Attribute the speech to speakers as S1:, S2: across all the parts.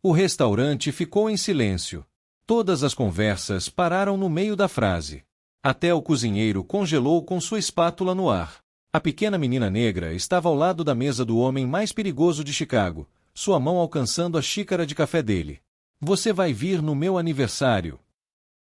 S1: O restaurante ficou em silêncio. Todas as conversas pararam no meio da frase. Até o cozinheiro congelou com sua espátula no ar. A pequena menina negra estava ao lado da mesa do homem mais perigoso de Chicago, sua mão alcançando a xícara de café dele. Você vai vir no meu aniversário.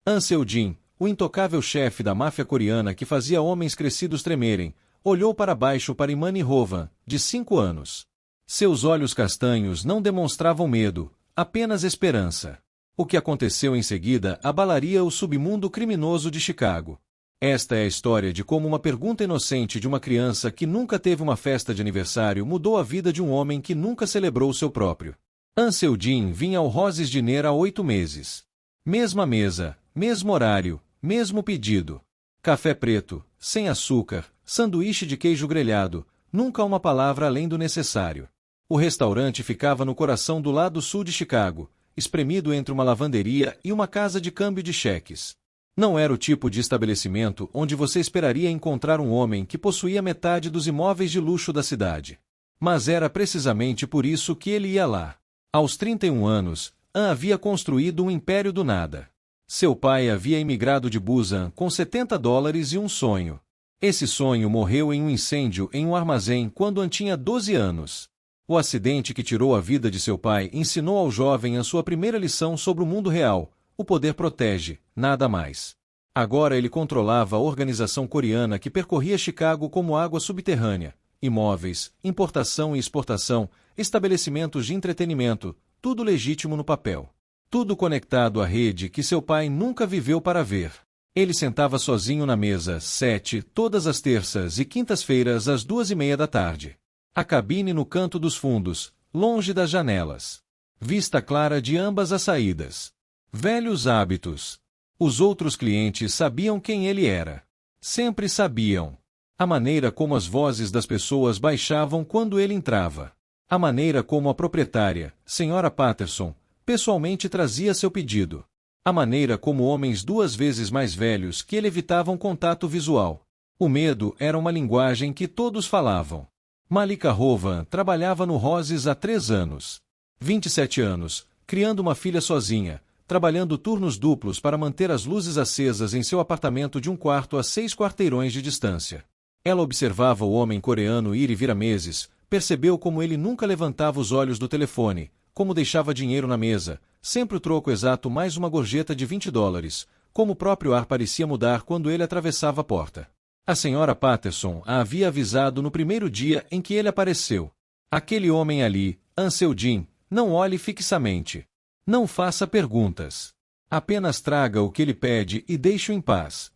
S1: Ansel Jin, o intocável chefe da máfia coreana que fazia homens crescidos tremerem, olhou para baixo para Imani Hovan, de 5 anos. Seus olhos castanhos não demonstravam medo, apenas esperança. O que aconteceu em seguida abalaria o submundo criminoso de Chicago. Esta é a história de como uma pergunta inocente de uma criança que nunca teve uma festa de aniversário mudou a vida de um homem que nunca celebrou o seu próprio. Ansel Jin vinha ao Roses Diner há 8 meses. Mesma mesa, mesmo horário, mesmo pedido. Café preto, sem açúcar, sanduíche de queijo grelhado, nunca uma palavra além do necessário. O restaurante ficava no coração do lado sul de Chicago, espremido entre uma lavanderia e uma casa de câmbio de cheques. Não era o tipo de estabelecimento onde você esperaria encontrar um homem que possuía metade dos imóveis de luxo da cidade. Mas era precisamente por isso que ele ia lá. Aos 31 anos, An havia construído um império do nada. Seu pai havia emigrado de Busan com $70 e um sonho. Esse sonho morreu em um incêndio em um armazém quando An tinha 12 anos. O acidente que tirou a vida de seu pai ensinou ao jovem a sua primeira lição sobre o mundo real: o poder protege, nada mais. Agora ele controlava a organização coreana que percorria Chicago como água subterrânea, imóveis, importação e exportação, estabelecimentos de entretenimento, tudo legítimo no papel. Tudo conectado à rede que seu pai nunca viveu para ver. Ele sentava sozinho na mesa 7, todas as terças e quintas-feiras às 2:30 da tarde. A cabine no canto dos fundos, longe das janelas. Vista clara de ambas as saídas. Velhos hábitos. Os outros clientes sabiam quem ele era. Sempre sabiam. A maneira como as vozes das pessoas baixavam quando ele entrava. A maneira como a proprietária, Sra. Patterson, pessoalmente trazia seu pedido. A maneira como homens 2 vezes mais velhos que ele evitavam contato visual. O medo era uma linguagem que todos falavam. Malika Hovan trabalhava no Roses há 3 anos. 27 anos, criando uma filha sozinha, trabalhando turnos duplos para manter as luzes acesas em seu apartamento de 1 quarto a 6 quarteirões de distância. Ela observava o homem coreano ir e vir há meses, percebeu como ele nunca levantava os olhos do telefone, como deixava dinheiro na mesa, sempre o troco exato mais uma gorjeta de $20, como o próprio ar parecia mudar quando ele atravessava a porta. A Sra. Patterson a havia avisado no primeiro dia em que ele apareceu. Aquele homem ali, Ansel Jin, não olhe fixamente. Não faça perguntas. Apenas traga o que ele pede e deixe-o em paz.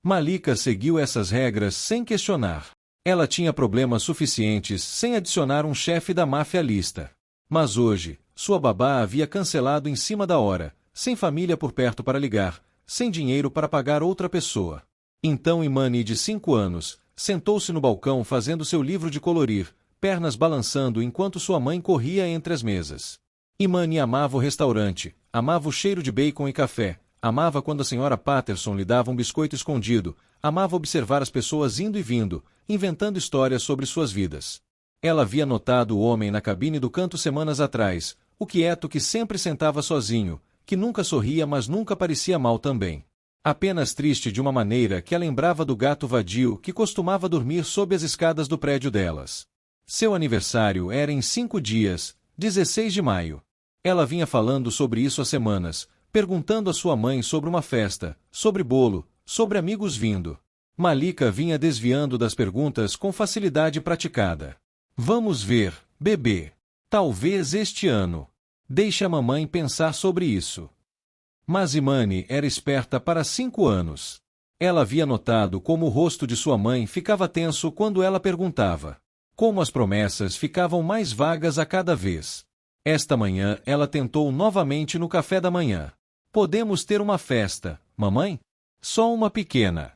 S1: Malika seguiu essas regras sem questionar. Ela tinha problemas suficientes sem adicionar um chefe da máfia à lista. Mas hoje, sua babá havia cancelado em cima da hora, sem família por perto para ligar, sem dinheiro para pagar outra pessoa. Então Imani, de 5 anos, sentou-se no balcão fazendo seu livro de colorir, pernas balançando enquanto sua mãe corria entre as mesas. Imani amava o restaurante, amava o cheiro de bacon e café, amava quando a Sra. Patterson lhe dava um biscoito escondido, amava observar as pessoas indo e vindo, inventando histórias sobre suas vidas. Ela havia notado o homem na cabine do canto semanas atrás, o quieto que sempre sentava sozinho, que nunca sorria mas nunca parecia mal também. Apenas triste de uma maneira que a lembrava do gato vadio que costumava dormir sob as escadas do prédio delas. Seu aniversário era em 5 dias, 16 de maio. Ela vinha falando sobre isso há semanas, perguntando à sua mãe sobre uma festa, sobre bolo, sobre amigos vindo. Malika vinha desviando das perguntas com facilidade praticada. Vamos ver, bebê. Talvez este ano. Deixe a mamãe pensar sobre isso. Mas Imani era esperta para 5 anos. Ela havia notado como o rosto de sua mãe ficava tenso quando ela perguntava. Como as promessas ficavam mais vagas a cada vez. Esta manhã ela tentou novamente no café da manhã. Podemos ter uma festa, mamãe? Só uma pequena.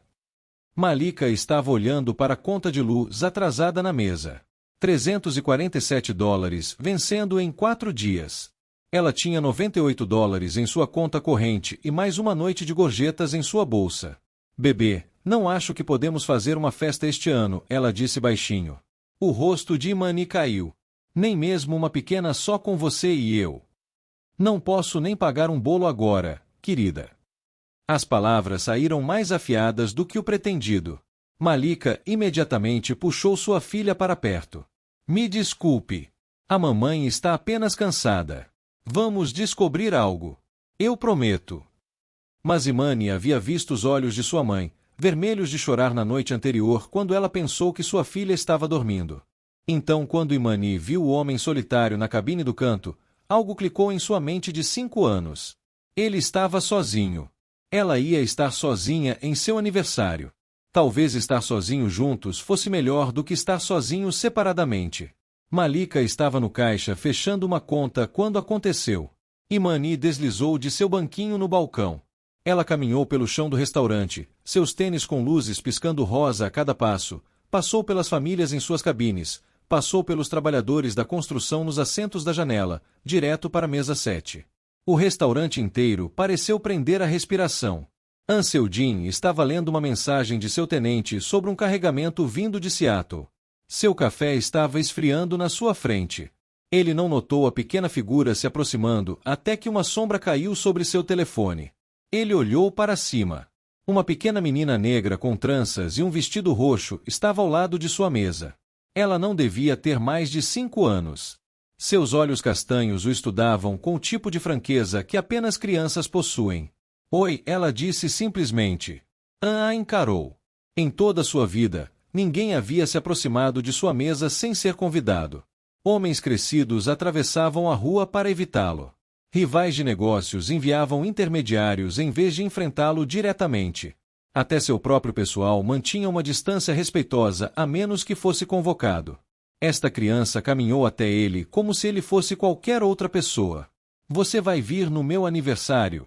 S1: Malika estava olhando para a conta de luz atrasada na mesa. $347, vencendo em 4 dias. Ela tinha $98 em sua conta corrente e mais uma noite de gorjetas em sua bolsa. Bebê, não acho que podemos fazer uma festa este ano, ela disse baixinho. O rosto de Imani caiu. Nem mesmo uma pequena só com você e eu. Não posso nem pagar um bolo agora, querida. As palavras saíram mais afiadas do que o pretendido. Malika imediatamente puxou sua filha para perto. Me desculpe. A mamãe está apenas cansada. Vamos descobrir algo. Eu prometo. Mas Imani havia visto os olhos de sua mãe, vermelhos de chorar na noite anterior quando ela pensou que sua filha estava dormindo. Então, quando Imani viu o homem solitário na cabine do canto, algo clicou em sua mente de 5 anos. Ele estava sozinho. Ela ia estar sozinha em seu aniversário. Talvez estar sozinho juntos fosse melhor do que estar sozinho separadamente. Malika estava no caixa fechando uma conta quando aconteceu. Imani deslizou de seu banquinho no balcão. Ela caminhou pelo chão do restaurante, seus tênis com luzes piscando rosa a cada passo, passou pelas famílias em suas cabines, passou pelos trabalhadores da construção nos assentos da janela, direto para a mesa 7. O restaurante inteiro pareceu prender a respiração. Ansel Jin estava lendo uma mensagem de seu tenente sobre um carregamento vindo de Seattle. Seu café estava esfriando na sua frente. Ele não notou a pequena figura se aproximando até que uma sombra caiu sobre seu telefone. Ele olhou para cima. Uma pequena menina negra com tranças e um vestido roxo estava ao lado de sua mesa. Ela não devia ter mais de 5 anos. Seus olhos castanhos o estudavam com o tipo de franqueza que apenas crianças possuem. Oi, ela disse simplesmente. A encarou. Em toda sua vida, ninguém havia se aproximado de sua mesa sem ser convidado. Homens crescidos atravessavam a rua para evitá-lo. Rivais de negócios enviavam intermediários em vez de enfrentá-lo diretamente. Até seu próprio pessoal mantinha uma distância respeitosa a menos que fosse convocado. Esta criança caminhou até ele como se ele fosse qualquer outra pessoa. Você vai vir no meu aniversário?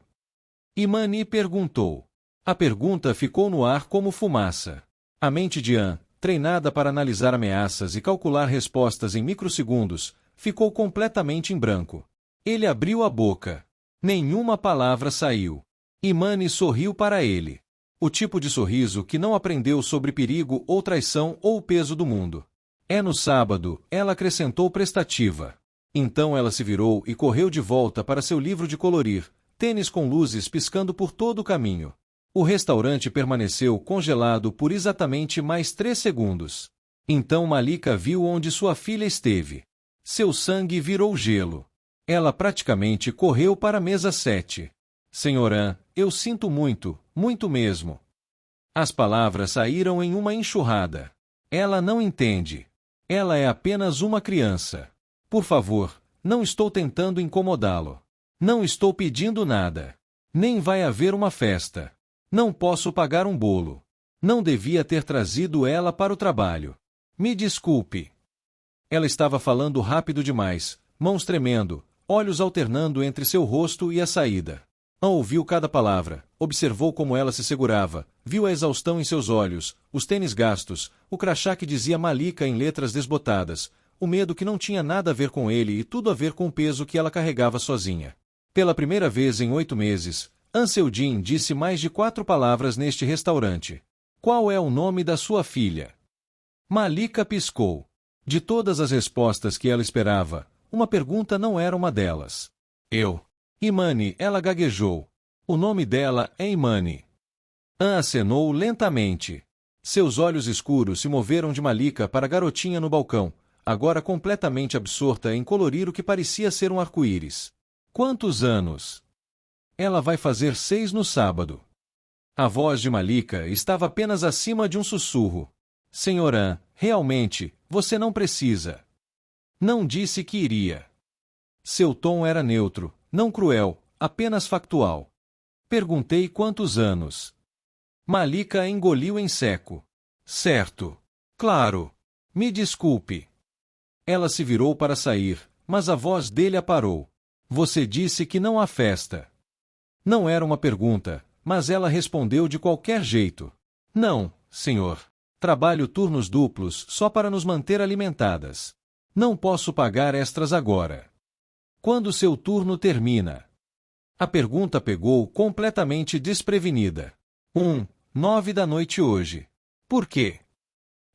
S1: Imani perguntou. A pergunta ficou no ar como fumaça. A mente de An, treinada para analisar ameaças e calcular respostas em microsegundos, ficou completamente em branco. Ele abriu a boca. Nenhuma palavra saiu. Imani sorriu para ele. O tipo de sorriso que não aprendeu sobre perigo ou traição ou o peso do mundo. É no sábado, ela acrescentou prestativa. Então ela se virou e correu de volta para seu livro de colorir, tênis com luzes piscando por todo o caminho. O restaurante permaneceu congelado por exatamente mais 3 segundos. Então Malika viu onde sua filha esteve. Seu sangue virou gelo. Ela praticamente correu para a mesa 7. Senhor An, eu sinto muito, muito mesmo. As palavras saíram em uma enxurrada. Ela não entende. Ela é apenas uma criança. Por favor, não estou tentando incomodá-lo. Não estou pedindo nada. Nem vai haver uma festa. Não posso pagar um bolo. Não devia ter trazido ela para o trabalho. Me desculpe. Ela estava falando rápido demais, mãos tremendo, olhos alternando entre seu rosto e a saída. An ouviu cada palavra, observou como ela se segurava, viu a exaustão em seus olhos, os tênis gastos, o crachá que dizia Malika em letras desbotadas, o medo que não tinha nada a ver com ele e tudo a ver com o peso que ela carregava sozinha. Pela primeira vez em 8 meses, Ansel Jin disse mais de 4 palavras neste restaurante. Qual é o nome da sua filha? Malika piscou. De todas as respostas que ela esperava, uma pergunta não era uma delas. Eu. Imani, ela gaguejou. O nome dela é Imani. An acenou lentamente. Seus olhos escuros se moveram de Malika para a garotinha no balcão, agora completamente absorta em colorir o que parecia ser um arco-íris. Quantos anos? Ela vai fazer 6 no sábado. A voz de Malika estava apenas acima de um sussurro. Senhor An, realmente, você não precisa. Não disse que iria. Seu tom era neutro, não cruel, apenas factual. Perguntei quantos anos. Malika engoliu em seco. Certo. Claro. Me desculpe. Ela se virou para sair, mas a voz dele a parou. Você disse que não há festa. Não era uma pergunta, mas ela respondeu de qualquer jeito. Não, senhor. Trabalho turnos duplos só para nos manter alimentadas. Não posso pagar extras agora. Quando seu turno termina? A pergunta pegou completamente desprevenida. 9 da noite hoje. Por quê?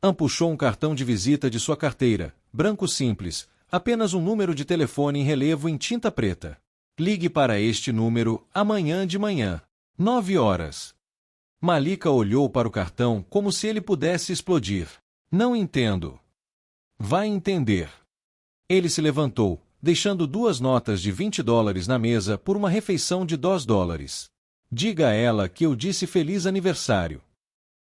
S1: An puxou um cartão de visita de sua carteira, branco simples, apenas um número de telefone em relevo em tinta preta. Ligue para este número amanhã de manhã, 9 horas. Malika olhou para o cartão como se ele pudesse explodir. Não entendo. Vai entender. Ele se levantou, deixando 2 notas de $20 na mesa por uma refeição de $2. Diga a ela que eu disse feliz aniversário.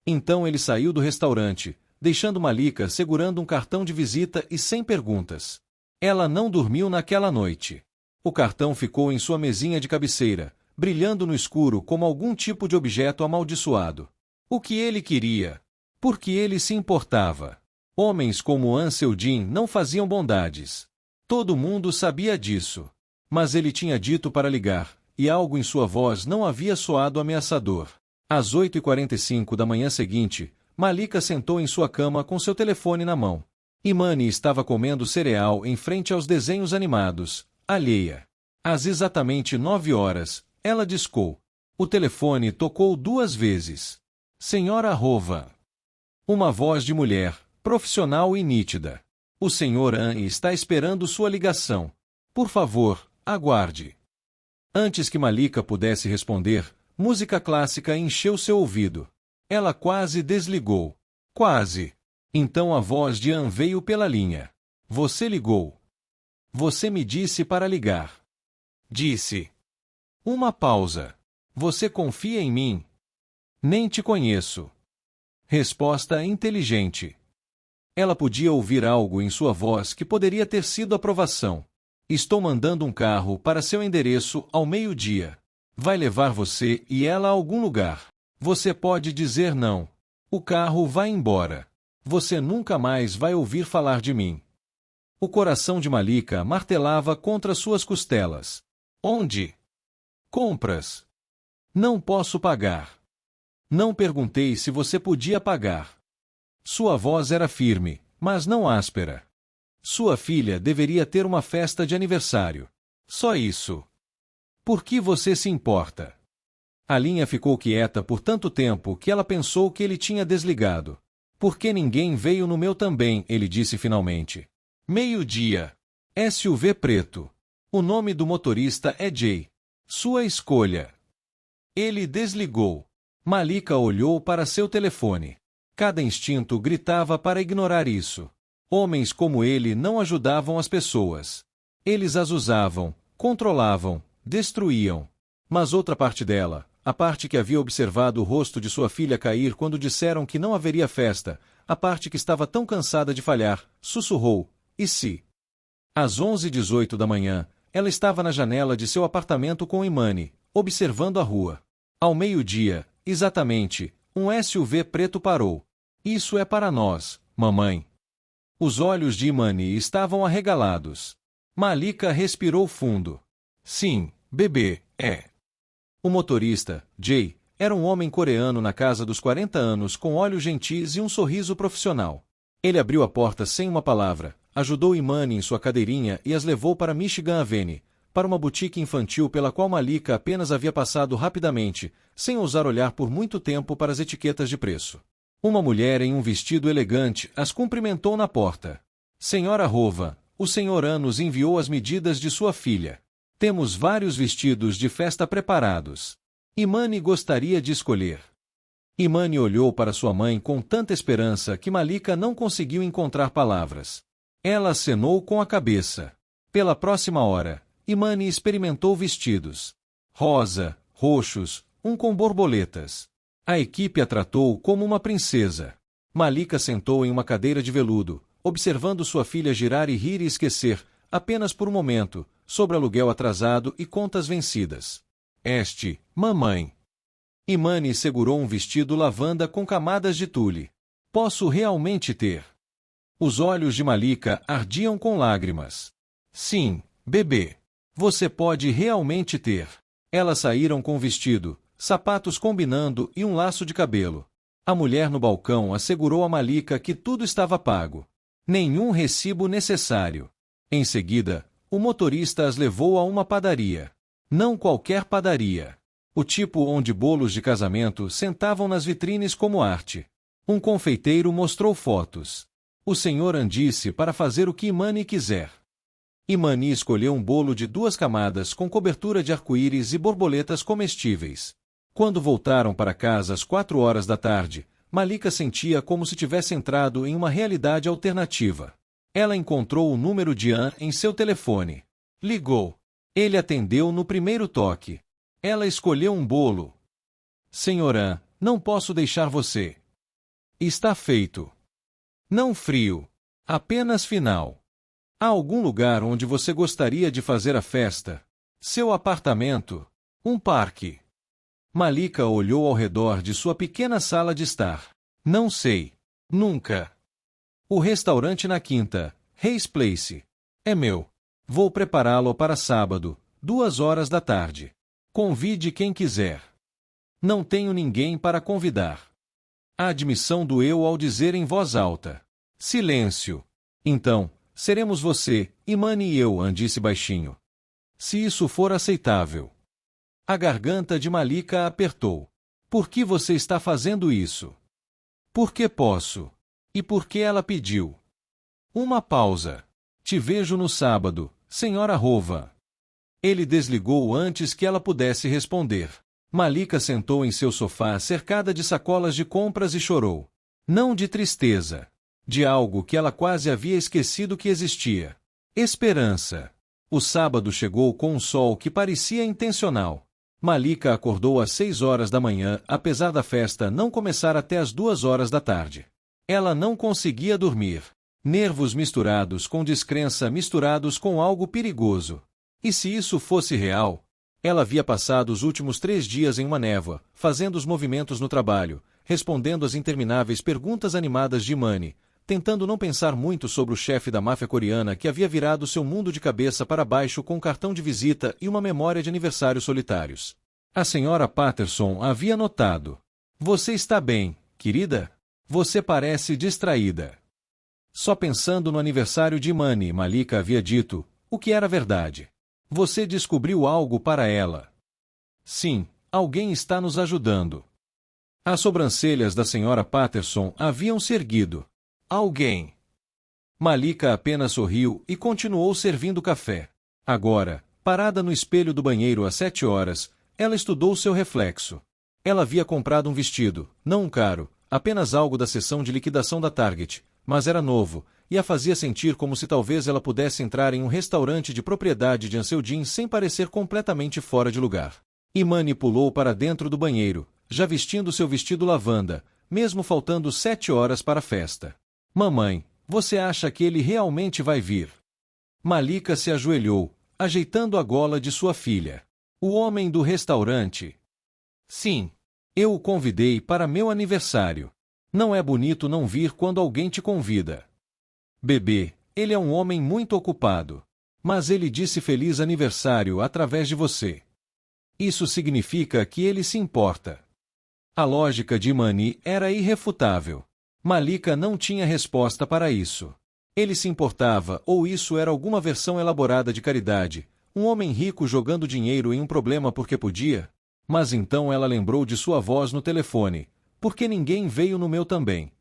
S1: Então ele saiu do restaurante, deixando Malika segurando um cartão de visita e sem perguntas. Ela não dormiu naquela noite. O cartão ficou em sua mesinha de cabeceira, brilhando no escuro como algum tipo de objeto amaldiçoado. O que ele queria? Por que ele se importava? Homens como Ansel Dean não faziam bondades. Todo mundo sabia disso. Mas ele tinha dito para ligar, e algo em sua voz não havia soado ameaçador. Às 8h45 da manhã seguinte, Malika sentou em sua cama com seu telefone na mão. Imani estava comendo cereal em frente aos desenhos animados, alheia. Às exatamente 9 horas, ela discou. O telefone tocou 2 vezes. Senhora Rova. Uma voz de mulher, profissional e nítida. O Sr. An está esperando sua ligação. Por favor, aguarde. Antes que Malika pudesse responder, música clássica encheu seu ouvido. Ela quase desligou. Quase. Então a voz de An veio pela linha. Você ligou. Você me disse para ligar. Disse. Uma pausa. Você confia em mim? Nem te conheço. Resposta inteligente. Ela podia ouvir algo em sua voz que poderia ter sido aprovação. Estou mandando um carro para seu endereço ao meio-dia. Vai levar você e ela a algum lugar. Você pode dizer não. O carro vai embora. Você nunca mais vai ouvir falar de mim. O coração de Malika martelava contra suas costelas. Onde? Compras. Não posso pagar. Não perguntei se você podia pagar. Sua voz era firme, mas não áspera. Sua filha deveria ter uma festa de aniversário. Só isso. Por que você se importa? A linha ficou quieta por tanto tempo que ela pensou que ele tinha desligado. Por que ninguém veio no meu também? Ele disse finalmente. Meio-dia. SUV preto. O nome do motorista é Jay. Sua escolha. Ele desligou. Malika olhou para seu telefone. Cada instinto gritava para ignorar isso. Homens como ele não ajudavam as pessoas. Eles as usavam, controlavam, destruíam. Mas outra parte dela, a parte que havia observado o rosto de sua filha cair quando disseram que não haveria festa, a parte que estava tão cansada de falhar, sussurrou, e se? Às 11h18 da manhã, ela estava na janela de seu apartamento com Imani, observando a rua. Ao meio-dia, exatamente, um SUV preto parou. Isso é para nós, mamãe. Os olhos de Imani estavam arregalados. Malika respirou fundo. Sim, bebê, é. O motorista, Jay, era um homem coreano na casa dos 40 anos com olhos gentis e um sorriso profissional. Ele abriu a porta sem uma palavra, ajudou Imani em sua cadeirinha e as levou para Michigan Avenue, para uma boutique infantil pela qual Malika apenas havia passado rapidamente, sem ousar olhar por muito tempo para as etiquetas de preço. Uma mulher em um vestido elegante as cumprimentou na porta. Senhora Rova, o Sr. An nos enviou as medidas de sua filha. Temos vários vestidos de festa preparados. Imani gostaria de escolher. Imani olhou para sua mãe com tanta esperança que Malika não conseguiu encontrar palavras. Ela acenou com a cabeça. Pela próxima hora, Imani experimentou vestidos. Rosa, roxos, um com borboletas. A equipe a tratou como uma princesa. Malika sentou em uma cadeira de veludo, observando sua filha girar e rir e esquecer, apenas por um momento, sobre aluguel atrasado e contas vencidas. Mamãe. Imani segurou um vestido lavanda com camadas de tule. Posso realmente ter? Os olhos de Malika ardiam com lágrimas. Sim, bebê. Você pode realmente ter. Elas saíram com o vestido, sapatos combinando e um laço de cabelo. A mulher no balcão assegurou a Malika que tudo estava pago. Nenhum recibo necessário. Em seguida, o motorista as levou a uma padaria. Não qualquer padaria. O tipo onde bolos de casamento sentavam nas vitrines como arte. Um confeiteiro mostrou fotos. O Sr. An disse para fazer o que Imani quiser. Imani escolheu um bolo de 2 camadas com cobertura de arco-íris e borboletas comestíveis. Quando voltaram para casa às 4 horas da tarde, Malika sentia como se tivesse entrado em uma realidade alternativa. Ela encontrou o número de An em seu telefone. Ligou. Ele atendeu no primeiro toque. Ela escolheu um bolo. Senhor An, não posso deixar você. Está feito. Não frio. Apenas final. Há algum lugar onde você gostaria de fazer a festa? Seu apartamento? Um parque? Malika olhou ao redor de sua pequena sala de estar. Não sei. Nunca. O restaurante na quinta, Hayes Place. É meu. Vou prepará-lo para sábado, 2 horas da tarde. Convide quem quiser. Não tenho ninguém para convidar. A admissão doeu ao dizer em voz alta. Silêncio. Então, seremos você, Imani e eu, An disse baixinho. Se isso for aceitável. A garganta de Malika apertou. Por que você está fazendo isso? Porque posso. E por que ela pediu? Uma pausa. Te vejo no sábado, senhora Rova. Ele desligou antes que ela pudesse responder. Malika sentou em seu sofá cercada de sacolas de compras e chorou. Não de tristeza. De algo que ela quase havia esquecido que existia. Esperança. O sábado chegou com um sol que parecia intencional. Malika acordou às 6 horas da manhã, apesar da festa não começar até às 2 horas da tarde. Ela não conseguia dormir. Nervos misturados com descrença misturados com algo perigoso. E se isso fosse real? Ela havia passado os últimos 3 dias em uma névoa, fazendo os movimentos no trabalho, respondendo às intermináveis perguntas animadas de Imani, tentando não pensar muito sobre o chefe da máfia coreana que havia virado seu mundo de cabeça para baixo com um cartão de visita e uma memória de aniversários solitários. A senhora Patterson havia notado. Você está bem, querida? Você parece distraída. Só pensando no aniversário de Imani, Malika havia dito, o que era verdade. Você descobriu algo para ela. Sim, alguém está nos ajudando. As sobrancelhas da senhora Patterson haviam se erguido. Alguém. Malika apenas sorriu e continuou servindo café. Agora, parada no espelho do banheiro às 7 horas, ela estudou seu reflexo. Ela havia comprado um vestido, não um caro, apenas algo da seção de liquidação da Target, mas era novo, e a fazia sentir como se talvez ela pudesse entrar em um restaurante de propriedade de Anseldin sem parecer completamente fora de lugar. Imani pulou para dentro do banheiro, já vestindo seu vestido lavanda, mesmo faltando 7 horas para a festa. Mamãe, você acha que ele realmente vai vir? Malika se ajoelhou, ajeitando a gola de sua filha. O homem do restaurante? Sim. Eu o convidei para meu aniversário. Não é bonito não vir quando alguém te convida. Bebê, ele é um homem muito ocupado. Mas ele disse feliz aniversário através de você. Isso significa que ele se importa. A lógica de Imani era irrefutável. Malika não tinha resposta para isso. Ele se importava, ou isso era alguma versão elaborada de caridade, um homem rico jogando dinheiro em um problema porque podia? Mas então ela lembrou de sua voz no telefone, porque ninguém veio no meu também.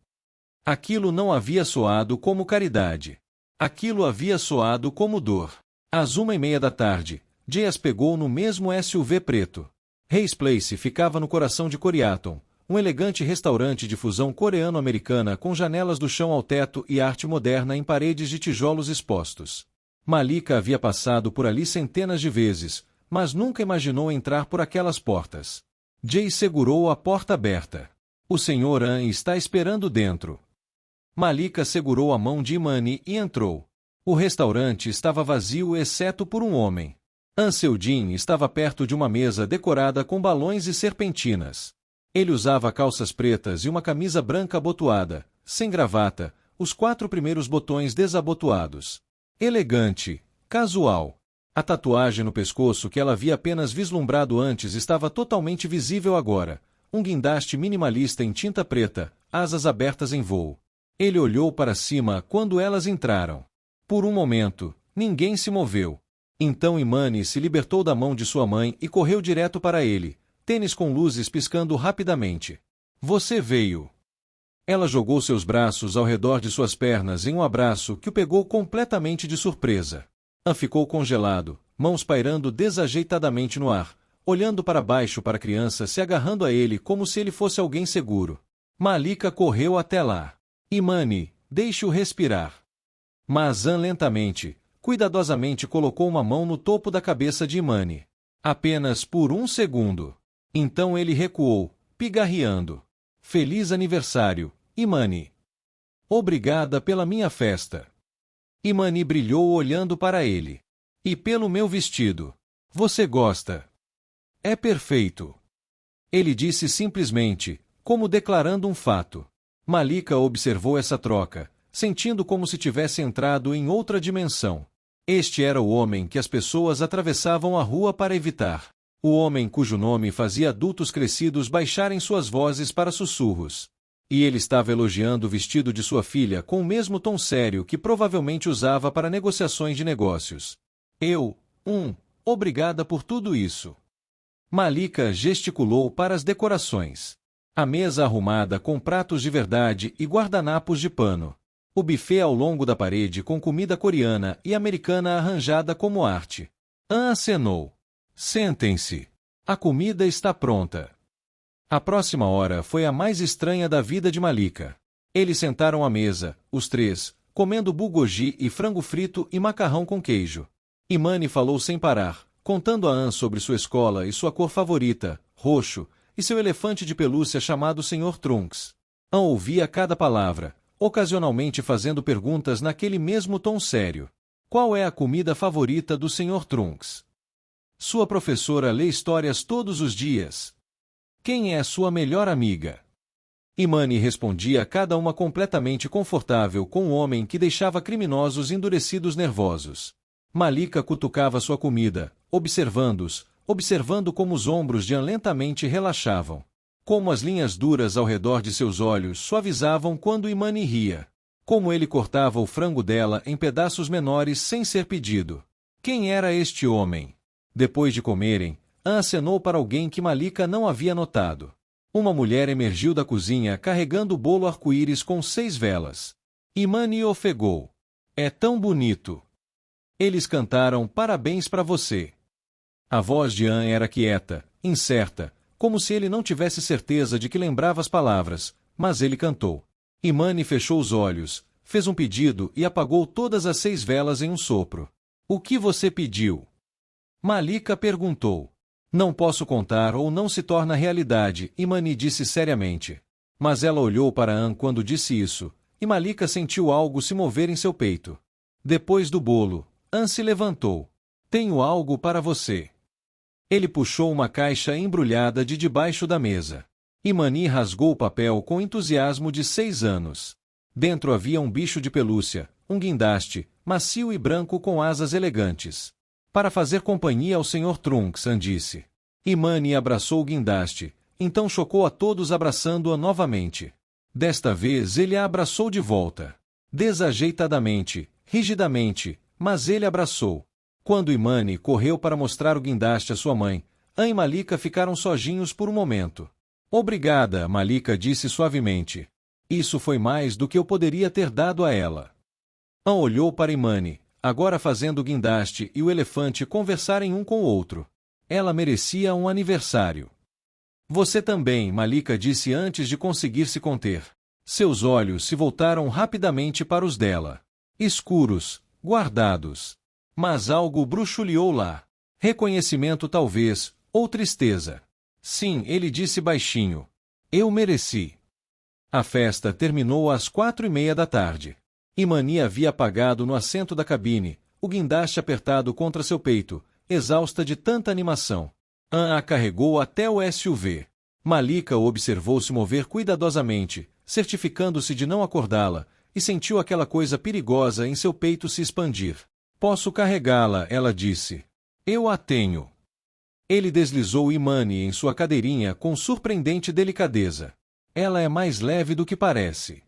S1: Aquilo não havia soado como caridade. Aquilo havia soado como dor. Às 1:30 da tarde, Jay as pegou no mesmo SUV preto. Hayes Place ficava no coração de Koreaton, um elegante restaurante de fusão coreano-americana com janelas do chão ao teto e arte moderna em paredes de tijolos expostos. Malika havia passado por ali centenas de vezes, mas nunca imaginou entrar por aquelas portas. Jay segurou a porta aberta. O Sr. An está esperando dentro. Malika segurou a mão de Imani e entrou. O restaurante estava vazio exceto por um homem. Anseldin estava perto de uma mesa decorada com balões e serpentinas. Ele usava calças pretas e uma camisa branca abotoada, sem gravata, os 4 primeiros botões desabotoados. Elegante, casual. A tatuagem no pescoço que ela havia apenas vislumbrado antes estava totalmente visível agora. Um guindaste minimalista em tinta preta, asas abertas em voo. Ele olhou para cima quando elas entraram. Por um momento, ninguém se moveu. Então Imani se libertou da mão de sua mãe e correu direto para ele, tênis com luzes piscando rapidamente. Você veio. Ela jogou seus braços ao redor de suas pernas em um abraço que o pegou completamente de surpresa. An ficou congelado, mãos pairando desajeitadamente no ar, olhando para baixo para a criança se agarrando a ele como se ele fosse alguém seguro. Malika correu até lá. Imani, deixe-o respirar. Mas An lentamente, cuidadosamente colocou uma mão no topo da cabeça de Imani. Apenas por um segundo. Então ele recuou, pigarreando. Feliz aniversário, Imani. Obrigada pela minha festa. Imani brilhou olhando para ele. E pelo meu vestido. Você gosta? É perfeito. Ele disse simplesmente, como declarando um fato. Malika observou essa troca, sentindo como se tivesse entrado em outra dimensão. Este era o homem que as pessoas atravessavam a rua para evitar. O homem cujo nome fazia adultos crescidos baixarem suas vozes para sussurros. E ele estava elogiando o vestido de sua filha com o mesmo tom sério que provavelmente usava para negociações de negócios. Obrigada por tudo isso. Malika gesticulou para as decorações. A mesa arrumada com pratos de verdade e guardanapos de pano. O buffet ao longo da parede com comida coreana e americana arranjada como arte. An acenou. Sentem-se. A comida está pronta. A próxima hora foi a mais estranha da vida de Malika. Eles sentaram à mesa, os três, comendo bulgogi e frango frito e macarrão com queijo. Imani falou sem parar, contando a An sobre sua escola e sua cor favorita, roxo, e seu elefante de pelúcia chamado Sr. Trunks. An ouvia cada palavra, ocasionalmente fazendo perguntas naquele mesmo tom sério. Qual é a comida favorita do Sr. Trunks? Sua professora lê histórias todos os dias. Quem é sua melhor amiga? Imani respondia a cada uma completamente confortável com um homem que deixava criminosos endurecidos nervosos. Malika cutucava sua comida, observando-os, observando como os ombros de An lentamente relaxavam. Como as linhas duras ao redor de seus olhos suavizavam quando Imani ria. Como ele cortava o frango dela em pedaços menores sem ser pedido. Quem era este homem? Depois de comerem, An acenou para alguém que Malika não havia notado. Uma mulher emergiu da cozinha carregando o bolo arco-íris com 6 velas. Imani ofegou. É tão bonito. Eles cantaram parabéns para você. A voz de An era quieta, incerta, como se ele não tivesse certeza de que lembrava as palavras, mas ele cantou. Imani fechou os olhos, fez um pedido e apagou todas as 6 velas em um sopro. O que você pediu? Malika perguntou. Não posso contar ou não se torna realidade, Imani disse seriamente. Mas ela olhou para An quando disse isso, e Malika sentiu algo se mover em seu peito. Depois do bolo, An se levantou. Tenho algo para você. Ele puxou uma caixa embrulhada de debaixo da mesa. Imani rasgou o papel com entusiasmo de 6 anos. Dentro havia um bicho de pelúcia, um guindaste, macio e branco com asas elegantes. Para fazer companhia ao Sr. Trunks, An disse. Imani abraçou o guindaste, então chocou a todos abraçando-a novamente. Desta vez ele a abraçou de volta. Desajeitadamente, rigidamente, mas ele abraçou. Quando Imani correu para mostrar o guindaste à sua mãe, An e Malika ficaram sozinhos por um momento. Obrigada, Malika disse suavemente. Isso foi mais do que eu poderia ter dado a ela. An olhou para Imani, agora fazendo o guindaste e o elefante conversarem um com o outro. Ela merecia um aniversário. Você também, Malika disse antes de conseguir se conter. Seus olhos se voltaram rapidamente para os dela. Escuros, guardados. Mas algo bruxuleou lá. Reconhecimento talvez, ou tristeza. Sim, ele disse baixinho. Eu mereci. A festa terminou às 4:30 da tarde. Imani havia apagado no assento da cabine, o guindaste apertado contra seu peito, exausta de tanta animação. An a carregou até o SUV. Malika o observou se mover cuidadosamente, certificando-se de não acordá-la, e sentiu aquela coisa perigosa em seu peito se expandir. Posso carregá-la, ela disse. Eu a tenho. Ele deslizou Imani em sua cadeirinha com surpreendente delicadeza. Ela é mais leve do que parece.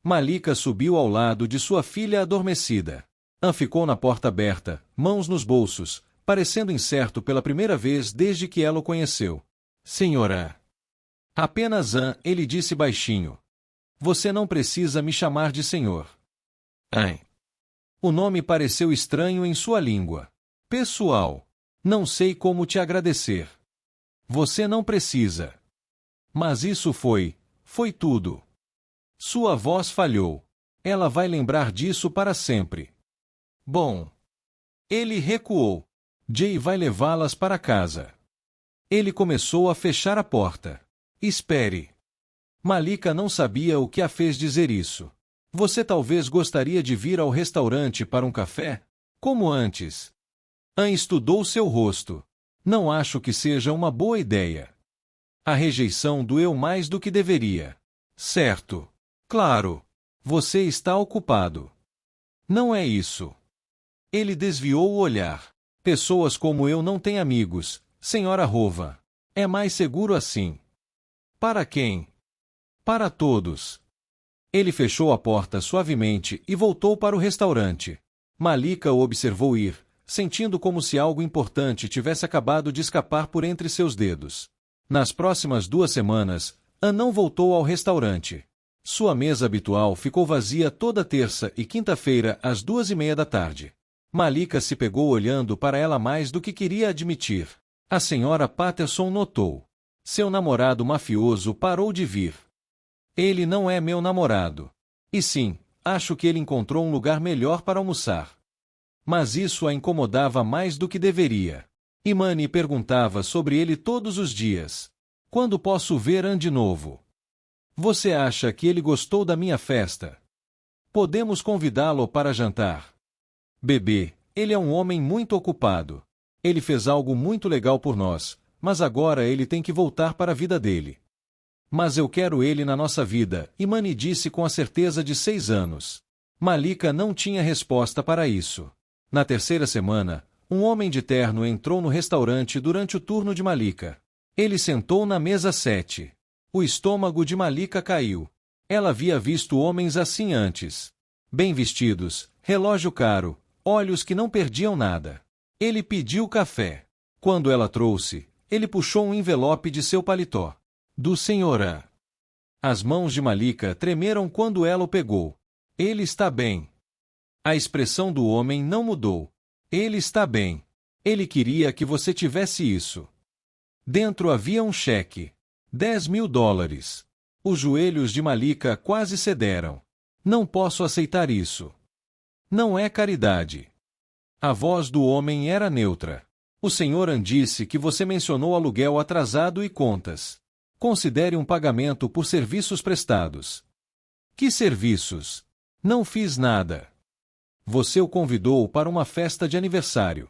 S1: Malika subiu ao lado de sua filha adormecida. An ficou na porta aberta, mãos nos bolsos, parecendo incerto pela primeira vez desde que ela o conheceu. Senhora. Apenas An, ele disse baixinho. Você não precisa me chamar de senhor. Ai. O nome pareceu estranho em sua língua. Pessoal. Não sei como te agradecer. Você não precisa. Mas isso foi tudo. Sua voz falhou. Ela vai lembrar disso para sempre. Bom. Ele recuou. Jay vai levá-las para casa. Ele começou a fechar a porta. Espere. Malika não sabia o que a fez dizer isso. Você talvez gostaria de vir ao restaurante para um café? Como antes. Ann estudou seu rosto. Não acho que seja uma boa ideia. A rejeição doeu mais do que deveria. Certo. Claro. Você está ocupado. Não é isso. Ele desviou o olhar. Pessoas como eu não têm amigos, Senhora Hova. É mais seguro assim. Para quem? Para todos. Ele fechou a porta suavemente e voltou para o restaurante. Malika o observou ir, sentindo como se algo importante tivesse acabado de escapar por entre seus dedos. Nas próximas 2 semanas, Ann não voltou ao restaurante. Sua mesa habitual ficou vazia toda terça e quinta-feira às 2:30 da tarde. Malika se pegou olhando para ela mais do que queria admitir. A senhora Patterson notou. Seu namorado mafioso parou de vir. Ele não é meu namorado. E sim, acho que ele encontrou um lugar melhor para almoçar. Mas isso a incomodava mais do que deveria. Imani perguntava sobre ele todos os dias. Quando posso ver Ann de novo? Você acha que ele gostou da minha festa? Podemos convidá-lo para jantar. Bebê, ele é um homem muito ocupado. Ele fez algo muito legal por nós, mas agora ele tem que voltar para a vida dele. Mas eu quero ele na nossa vida, Imani disse com a certeza de 6 anos. Malika não tinha resposta para isso. Na terceira semana, um homem de terno entrou no restaurante durante o turno de Malika. Ele sentou na mesa 7. O estômago de Malika caiu. Ela havia visto homens assim antes. Bem vestidos, relógio caro, olhos que não perdiam nada. Ele pediu café. Quando ela trouxe, ele puxou um envelope de seu paletó. Do Sr. Ann. As mãos de Malika tremeram quando ela o pegou. Ele está bem. A expressão do homem não mudou. Ele está bem. Ele queria que você tivesse isso. Dentro havia um cheque. $10.000. Os joelhos de Malika quase cederam. Não posso aceitar isso. Não é caridade. A voz do homem era neutra. O Sr. Ann disse que você mencionou aluguel atrasado e contas. Considere um pagamento por serviços prestados. Que serviços? Não fiz nada. Você o convidou para uma festa de aniversário.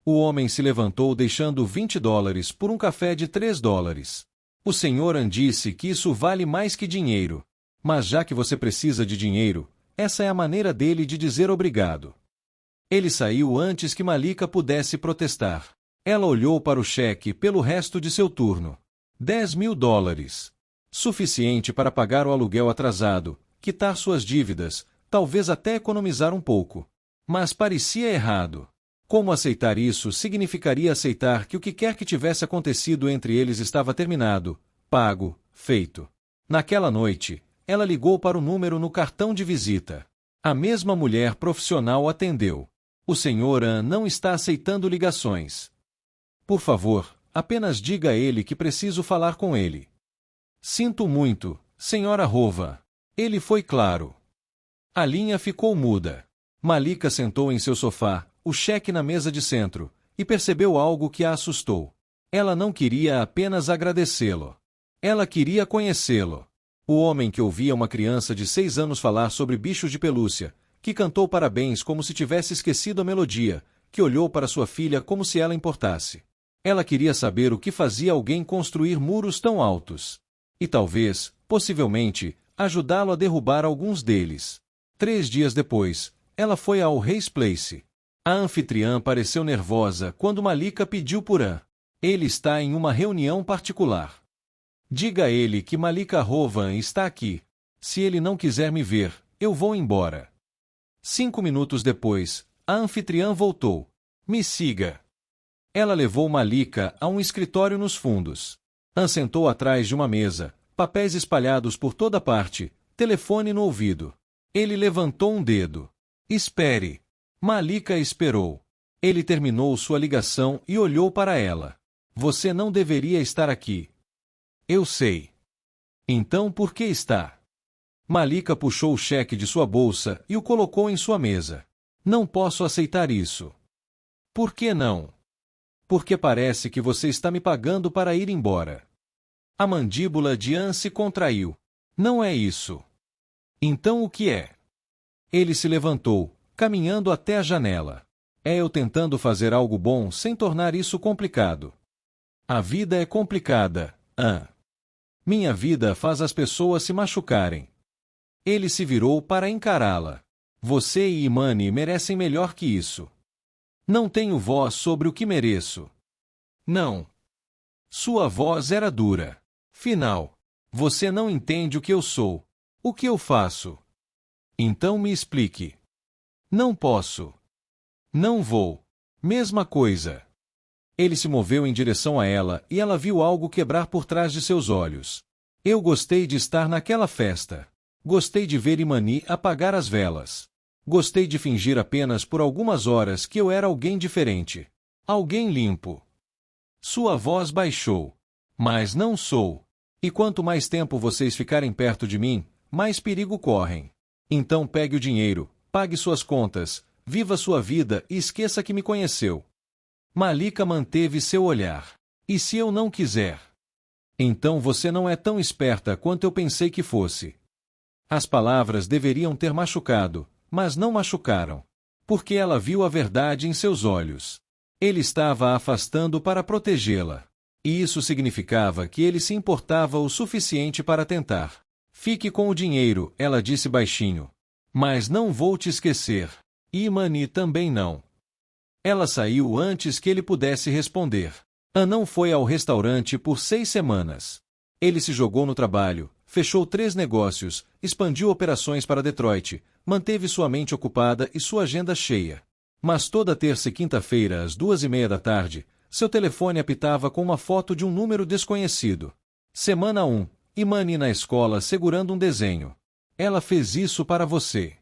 S1: O homem se levantou deixando $20 por um café de $3. O Sr. Ann disse que isso vale mais que dinheiro. Mas já que você precisa de dinheiro, essa é a maneira dele de dizer obrigado. Ele saiu antes que Malika pudesse protestar. Ela olhou para o cheque pelo resto de seu turno. $10.000. Suficiente para pagar o aluguel atrasado, quitar suas dívidas, talvez até economizar um pouco. Mas parecia errado. Como aceitar isso significaria aceitar que o que quer que tivesse acontecido entre eles estava terminado, pago, feito. Naquela noite, ela ligou para o número no cartão de visita. A mesma mulher profissional atendeu. O Sr. Ann não está aceitando ligações. Por favor, apenas diga a ele que preciso falar com ele. Sinto muito, Senhora Hova. Ele foi claro. A linha ficou muda. Malika sentou em seu sofá, o cheque na mesa de centro, e percebeu algo que a assustou. Ela não queria apenas agradecê-lo. Ela queria conhecê-lo. O homem que ouvia uma criança de 6 anos falar sobre bichos de pelúcia, que cantou parabéns como se tivesse esquecido a melodia, que olhou para sua filha como se ela importasse. Ela queria saber o que fazia alguém construir muros tão altos. E talvez, possivelmente, ajudá-lo a derrubar alguns deles. 3 dias depois, ela foi ao Hayes Place. A anfitriã pareceu nervosa quando Malika pediu por Ann. Ele está em uma reunião particular. Diga a ele que Malika Hova está aqui. Se ele não quiser me ver, eu vou embora. 5 minutos depois, a anfitriã voltou. Me siga. Ela levou Malika a um escritório nos fundos. Ann sentou atrás de uma mesa, papéis espalhados por toda parte, telefone no ouvido. Ele levantou um dedo. Espere. Malika esperou. Ele terminou sua ligação e olhou para ela. Você não deveria estar aqui. Eu sei. Então por que está? Malika puxou o cheque de sua bolsa e o colocou em sua mesa. Não posso aceitar isso. Por que não? Porque parece que você está me pagando para ir embora. A mandíbula de Anne se contraiu. Não é isso. Então o que é? Ele se levantou, caminhando até a janela. É eu tentando fazer algo bom sem tornar isso complicado. A vida é complicada, Anne. Minha vida faz as pessoas se machucarem. Ele se virou para encará-la. Você e Imani merecem melhor que isso. Não tenho voz sobre o que mereço. Não. Sua voz era dura. Final. Você não entende o que eu sou. O que eu faço? Então me explique. Não posso. Não vou. Mesma coisa. Ele se moveu em direção a ela e ela viu algo quebrar por trás de seus olhos. Eu gostei de estar naquela festa. Gostei de ver Imani apagar as velas. Gostei de fingir apenas por algumas horas que eu era alguém diferente. Alguém limpo. Sua voz baixou. Mas não sou. E quanto mais tempo vocês ficarem perto de mim, mais perigo correm. Então pegue o dinheiro, pague suas contas, viva sua vida e esqueça que me conheceu. Malika manteve seu olhar. E se eu não quiser? Então você não é tão esperta quanto eu pensei que fosse. As palavras deveriam ter machucado, mas não machucaram. Porque ela viu a verdade em seus olhos. Ele estava a afastando para protegê-la. E isso significava que ele se importava o suficiente para tentar. Fique com o dinheiro, ela disse baixinho. Mas não vou te esquecer. E Imani também não. Ela saiu antes que ele pudesse responder. Anne não foi ao restaurante por 6 semanas. Ele se jogou no trabalho, fechou 3 negócios, expandiu operações para Detroit, manteve sua mente ocupada e sua agenda cheia. Mas toda terça e quinta-feira, às 2:30 da tarde, seu telefone apitava com uma foto de um número desconhecido. Semana 1. Imani na escola segurando um desenho. Ela fez isso para você.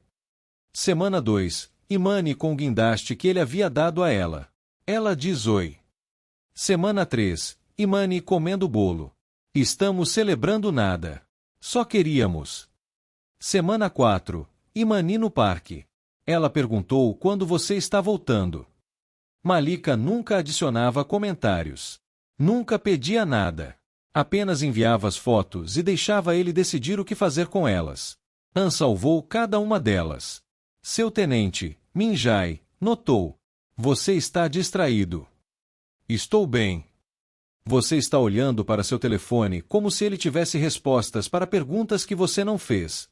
S1: Semana 2. Imani com o guindaste que ele havia dado a ela. Ela diz oi. Semana 3. Imani comendo bolo. Estamos celebrando nada. Só queríamos. Semana 4. Imani no parque. Ela perguntou quando você está voltando. Malika nunca adicionava comentários. Nunca pedia nada. Apenas enviava as fotos e deixava ele decidir o que fazer com elas. Anne salvou cada uma delas. Seu tenente, Minjai, notou. Você está distraído. Estou bem. Você está olhando para seu telefone como se ele tivesse respostas para perguntas que você não fez.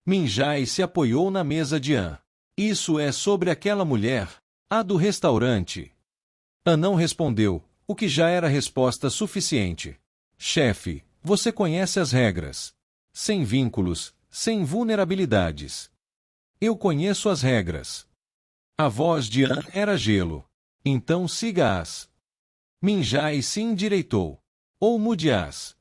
S1: Minjai se apoiou na mesa de Anne. Isso é sobre aquela mulher, a do restaurante. Anne não respondeu, o que já era resposta suficiente. Chefe, você conhece as regras. Sem vínculos, sem vulnerabilidades. Eu conheço as regras. A voz de Anne era gelo. Então siga-as. Minjai se endireitou. Ou mude-as.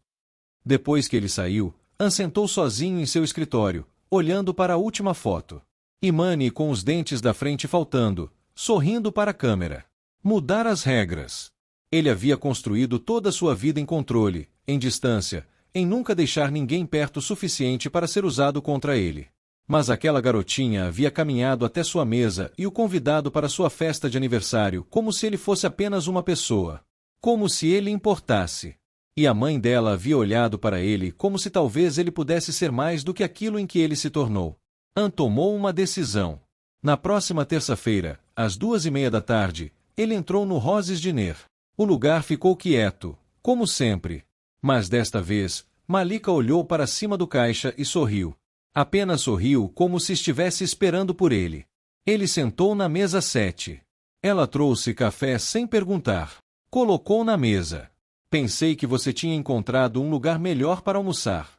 S1: Depois que ele saiu, Anne sentou sozinho em seu escritório, olhando para a última foto. Imani com os dentes da frente faltando, sorrindo para a câmera. Mudar as regras. Ele havia construído toda a sua vida em controle, em distância, em nunca deixar ninguém perto o suficiente para ser usado contra ele. Mas aquela garotinha havia caminhado até sua mesa e o convidado para sua festa de aniversário como se ele fosse apenas uma pessoa. Como se ele importasse. E a mãe dela havia olhado para ele como se talvez ele pudesse ser mais do que aquilo em que ele se tornou. Anne tomou uma decisão. Na próxima terça-feira, às 2:30 da tarde, ele entrou no Roses Diner. O lugar ficou quieto, como sempre. Mas desta vez, Malika olhou para cima do caixa e sorriu. Apenas sorriu como se estivesse esperando por ele. Ele sentou na mesa 7. Ela trouxe café sem perguntar. Colocou na mesa. Pensei que você tinha encontrado um lugar melhor para almoçar.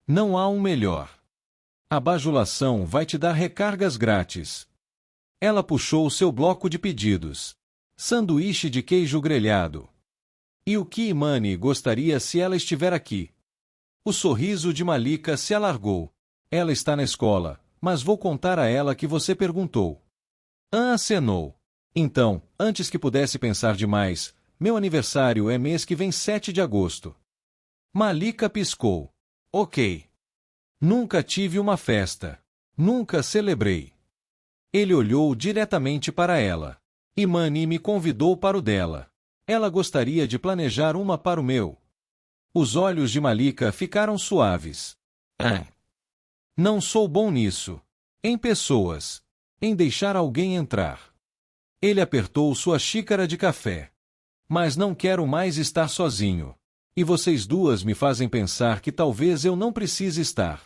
S1: Não há um melhor. A bajulação vai te dar recargas grátis. Ela puxou seu bloco de pedidos. Sanduíche de queijo grelhado. E o que Imani gostaria se ela estiver aqui? O sorriso de Malika se alargou. Ela está na escola, mas vou contar a ela que você perguntou. Ann acenou. Então, antes que pudesse pensar demais, meu aniversário é mês que vem 7 de agosto. Malika piscou. Ok. Nunca tive uma festa. Nunca celebrei. Ele olhou diretamente para ela. Imani me convidou para o dela. Ela gostaria de planejar uma para o meu. Os olhos de Malika ficaram suaves. Não sou bom nisso. Em pessoas. Em deixar alguém entrar. Ele apertou sua xícara de café. Mas não quero mais estar sozinho. E vocês duas me fazem pensar que talvez eu não precise estar.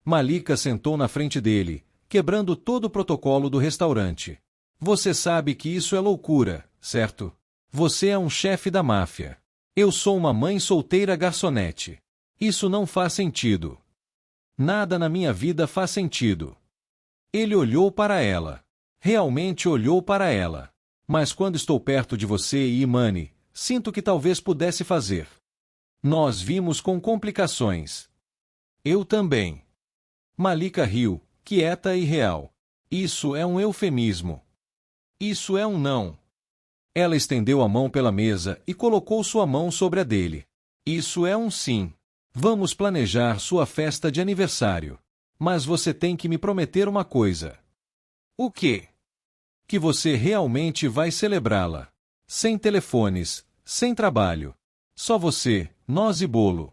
S1: Malika sentou na frente dele, quebrando todo o protocolo do restaurante. Você sabe que isso é loucura, certo? Você é um chefe da máfia. Eu sou uma mãe solteira garçonete. Isso não faz sentido. Nada na minha vida faz sentido. Ele olhou para ela. Realmente olhou para ela. Mas quando estou perto de você e Imani, sinto que talvez pudesse fazer. Nós vimos com complicações. Eu também. Malika riu, quieta e real. Isso é um eufemismo. Isso é um não. Ela estendeu a mão pela mesa e colocou sua mão sobre a dele. Isso é um sim. Vamos planejar sua festa de aniversário. Mas você tem que me prometer uma coisa. O quê? Que você realmente vai celebrá-la. Sem telefones, sem trabalho. Só você, nós e bolo.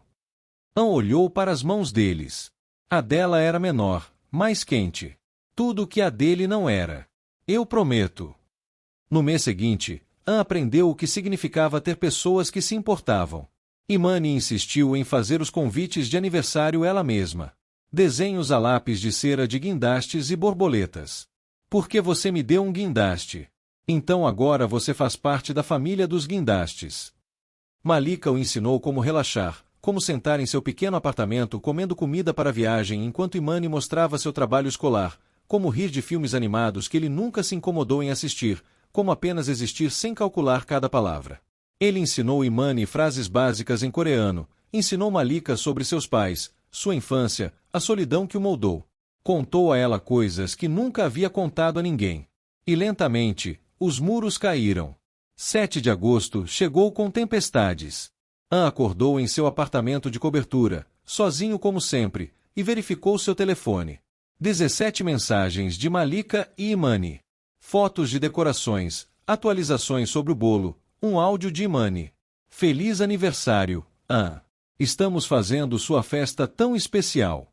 S1: Ann olhou para as mãos deles. A dela era menor, mais quente. Tudo o que a dele não era. Eu prometo. No mês seguinte, Ann aprendeu o que significava ter pessoas que se importavam. Imani insistiu em fazer os convites de aniversário ela mesma. Desenhos a lápis de cera de guindastes e borboletas. Por que você me deu um guindaste? Então agora você faz parte da família dos guindastes. Malika o ensinou como relaxar, como sentar em seu pequeno apartamento comendo comida para a viagem enquanto Imani mostrava seu trabalho escolar, como rir de filmes animados que ele nunca se incomodou em assistir, como apenas existir sem calcular cada palavra. Ele ensinou Imani frases básicas em coreano, ensinou Malika sobre seus pais, sua infância, a solidão que o moldou. Contou a ela coisas que nunca havia contado a ninguém. E lentamente, os muros caíram. 7 de agosto chegou com tempestades. Ann acordou em seu apartamento de cobertura, sozinho como sempre, e verificou seu telefone. 17 mensagens de Malika e Imani. Fotos de decorações, atualizações sobre o bolo, um áudio de Imani. Feliz aniversário, Ann. Estamos fazendo sua festa tão especial.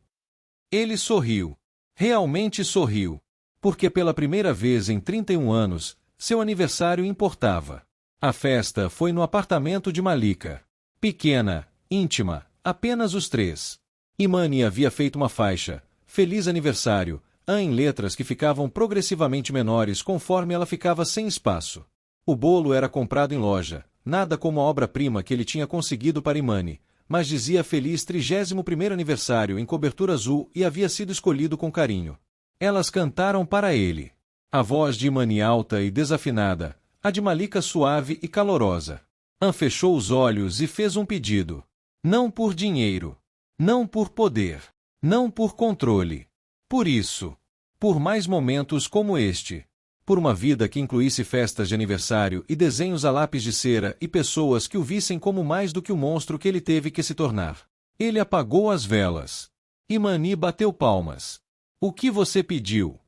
S1: Ele sorriu. Realmente sorriu. Porque pela primeira vez em 31 anos, seu aniversário importava. A festa foi no apartamento de Malika. Pequena, íntima, apenas os três. Imani havia feito uma faixa, Feliz Aniversário, Ann em letras que ficavam progressivamente menores conforme ela ficava sem espaço. O bolo era comprado em loja, nada como a obra-prima que ele tinha conseguido para Imani, mas dizia Feliz 31º Aniversário em cobertura azul e havia sido escolhido com carinho. Elas cantaram para ele. A voz de Imani alta e desafinada, a de Malika suave e calorosa. Ann fechou os olhos e fez um pedido. Não por dinheiro. Não por poder. Não por controle. Por isso. Por mais momentos como este. Por uma vida que incluísse festas de aniversário e desenhos a lápis de cera e pessoas que o vissem como mais do que o monstro que ele teve que se tornar. Ele apagou as velas. Imani bateu palmas. O que você pediu?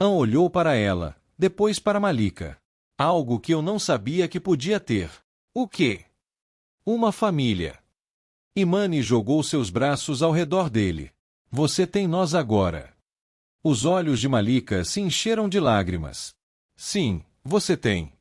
S1: Ann olhou para ela, depois para Malika. Algo que eu não sabia que podia ter. O quê? Uma família. Imani jogou seus braços ao redor dele. Você tem nós agora. Os olhos de Malika se encheram de lágrimas. Sim, você tem.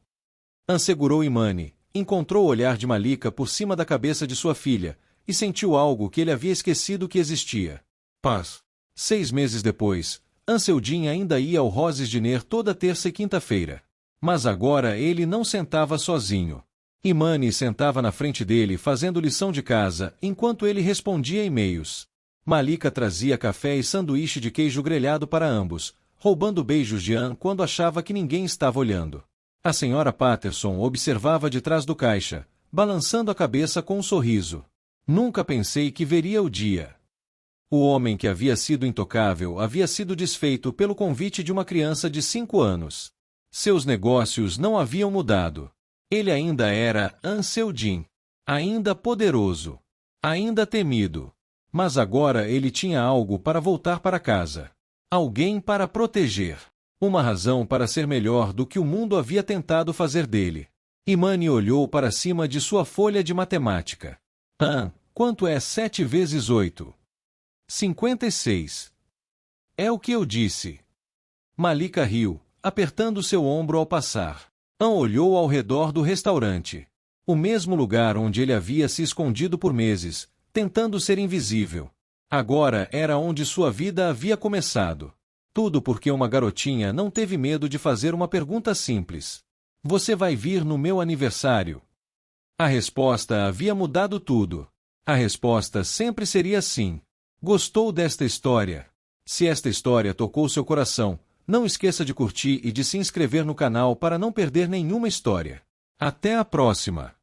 S1: Ann segurou Imani, encontrou o olhar de Malika por cima da cabeça de sua filha, e sentiu algo que ele havia esquecido que existia. Paz. 6 meses depois, Ann Seldin ainda ia ao Roses Diner toda terça e quinta-feira. Mas agora ele não sentava sozinho. Imani sentava na frente dele fazendo lição de casa, enquanto ele respondia e-mails. Malika trazia café e sanduíche de queijo grelhado para ambos, roubando beijos de Ann quando achava que ninguém estava olhando. A senhora Patterson observava de trás do caixa, balançando a cabeça com um sorriso. Nunca pensei que veria o dia. O homem que havia sido intocável havia sido desfeito pelo convite de uma criança de 5 anos. Seus negócios não haviam mudado. Ele ainda era Ansel-Din, ainda poderoso, ainda temido. Mas agora ele tinha algo para voltar para casa. Alguém para proteger. Uma razão para ser melhor do que o mundo havia tentado fazer dele. Imani olhou para cima de sua folha de matemática. Quanto é 7 vezes 8? 56. É o que eu disse. Malika riu, apertando seu ombro ao passar. Olhou ao redor do restaurante. O mesmo lugar onde ele havia se escondido por meses, tentando ser invisível. Agora era onde sua vida havia começado. Tudo porque uma garotinha não teve medo de fazer uma pergunta simples. Você vai vir no meu aniversário? A resposta havia mudado tudo. A resposta sempre seria sim. Gostou desta história? Se esta história tocou seu coração, não esqueça de curtir e de se inscrever no canal para não perder nenhuma história. Até a próxima!